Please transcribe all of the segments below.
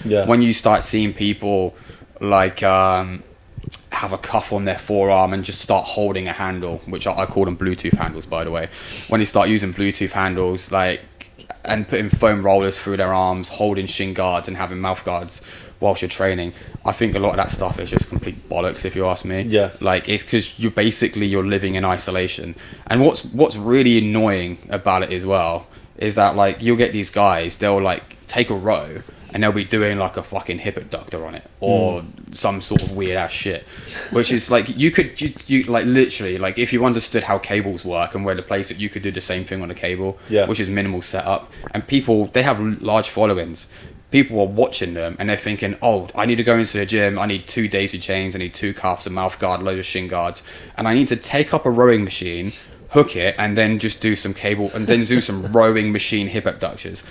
When you start seeing people like have a cuff on their forearm and just start holding a handle, which I call them Bluetooth handles, by the way. When they start using Bluetooth handles, like, and putting foam rollers through their arms, holding shin guards and having mouth guards whilst you're training, I think a lot of that stuff is just complete bollocks, if you ask me. Yeah. Like, it's because you're living in isolation. And what's really annoying about it as well is that, like, you'll get these guys, they'll like take a row and they'll be doing like a fucking hip abductor on it or some sort of weird ass shit, which is like, you like literally, like, if you understood how cables work and where to place it, you could do the same thing on a cable, which is minimal setup. And people, they have large followings. People are watching them and they're thinking, oh, I need to go into the gym, I need 2 daisy chains, I need 2 cuffs, a mouth guard, a load of shin guards, and I need to take up a rowing machine, hook it, and then just do some cable and then do some rowing machine hip abductions.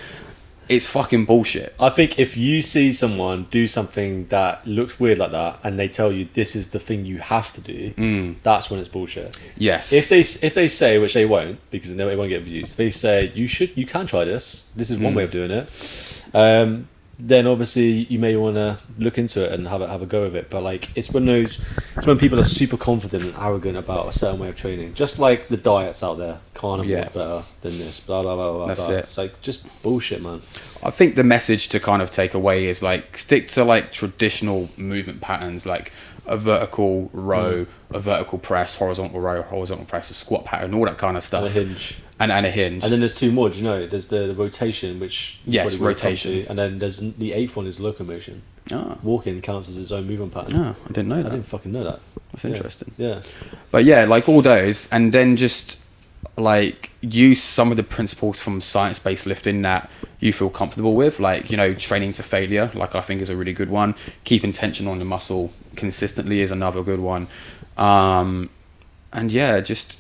It's fucking bullshit. I think if you see someone do something that looks weird like that and they tell you this is the thing you have to do, that's when it's bullshit. Yes. If they say, which they won't, because it won't get views, if they say you can try this is one way of doing it, then obviously you may want to look into it and have a go of it. But like, it's when people are super confident and arrogant about a certain way of training, just like the diets out there, carnivore is better than this, blah blah blah blah. That's blah. it. It's like just bullshit, man. I think the message to kind of take away is like, stick to like traditional movement patterns, like a vertical row, a vertical press, horizontal row, horizontal press, a squat pattern, all that kind of stuff. And a hinge. And a hinge. And then there's 2 more, do you know? There's the rotation, which... Yes, rotation. And then there's the 8th one is locomotion. Oh. Walking counts as its own movement pattern. Oh, I didn't know that. I didn't fucking know that. That's interesting. Yeah. But yeah, like all those, and then just like use some of the principles from science-based lifting that you feel comfortable with, like, you know, training to failure, like, I think is a really good one. Keeping tension on the muscle consistently is another good one. And yeah, just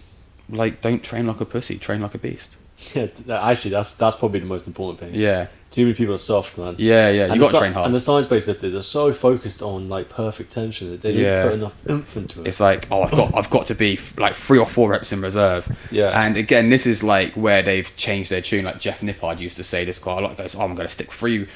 like, don't train like a pussy, train like a beast. Yeah, actually, that's probably the most important thing. Yeah. Too many people are soft, man. Yeah, you got to train hard. And the science-based lifters are so focused on like perfect tension that they don't put enough oomph into it. It's like, oh, I've got to be like 3 or 4 reps in reserve. Yeah. And again, this is like where they've changed their tune. Like Jeff Nippard used to say this quite a lot. He goes, oh, I'm going to stick 3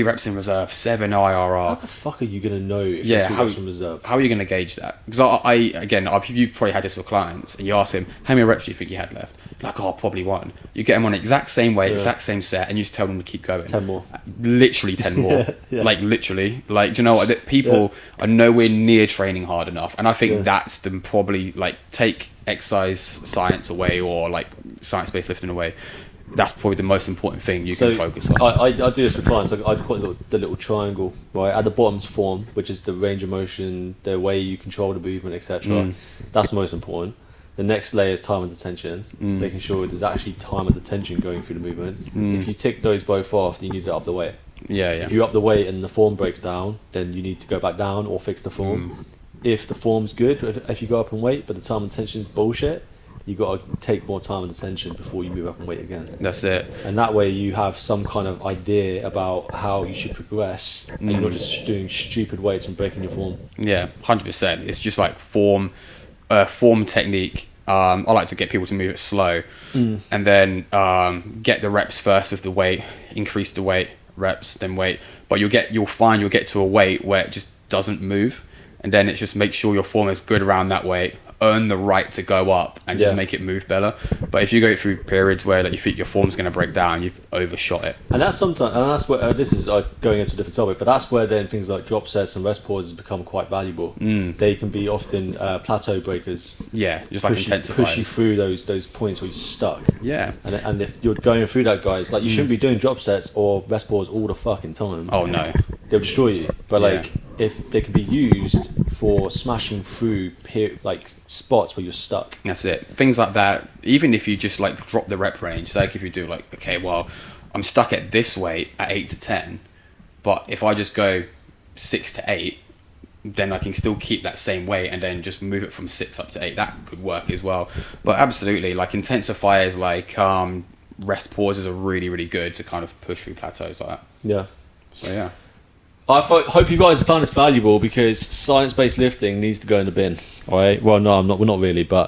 reps in reserve, 7 IRR. How the fuck are you going to know if you're 3 reps in reserve? How are you going to gauge that? Because you probably had this with clients, and you ask him, how many reps do you think you had left? Like, oh, probably 1. You get them on the exact same weight, exact same set, and you just tell them to keep going. 10 more. Literally 10 more. Like, literally. Like, do you know what? That people are nowhere near training hard enough. And I think that's them probably, like, take exercise science away, or, like, science-based lifting away. That's probably the most important thing you can focus on. I do this with clients. I call it the little triangle, right? At the bottom's form, which is the range of motion, the way you control the movement, etc. That's the most important. The next layer is time and attention, making sure there's actually time and attention going through the movement. If you tick those both off, then you need to up the weight. Yeah. If you up the weight and the form breaks down, then you need to go back down or fix the form. If the form's good, if you go up in weight, but the time and attention is bullshit, you got to take more time and attention before you move up in weight again. That's it. And that way you have some kind of idea about how you should progress, and you're not just doing stupid weights and breaking your form. Yeah, 100%. It's just like form technique. I like to get people to move it slow, and then get the reps first with the weight, increase the weight, reps, then weight. But you'll find you'll get to a weight where it just doesn't move, and then it's just make sure your form is good around that weight, earn the right to go up, and just make it move better. But if you go through periods where like, you think your form's going to break down, you've overshot it. And that's where this is going into a different topic, but that's where then things like drop sets and rest pauses become quite valuable. They can be often plateau breakers. Yeah, just like intensifiers. Push you through those points where you're stuck. Yeah. And if you're going through that, guys, like, you shouldn't be doing drop sets or rest pauses all the fucking time. Oh no, they'll destroy you. But like, if they can be used for smashing through like spots where you're stuck. That's it. Things like that. Even if you just like drop the rep range, like if you do like, okay, well, I'm stuck at this weight at 8 to 10, but if I just go 6 to 8, then I can still keep that same weight and then just move it from 6 up to 8. That could work as well. But absolutely, like intensifiers, like rest pauses are really, really good to kind of push through plateaus like that. Yeah. So yeah. I hope you guys found this valuable, because science-based lifting needs to go in the bin. All right. Well, no, we're not really, but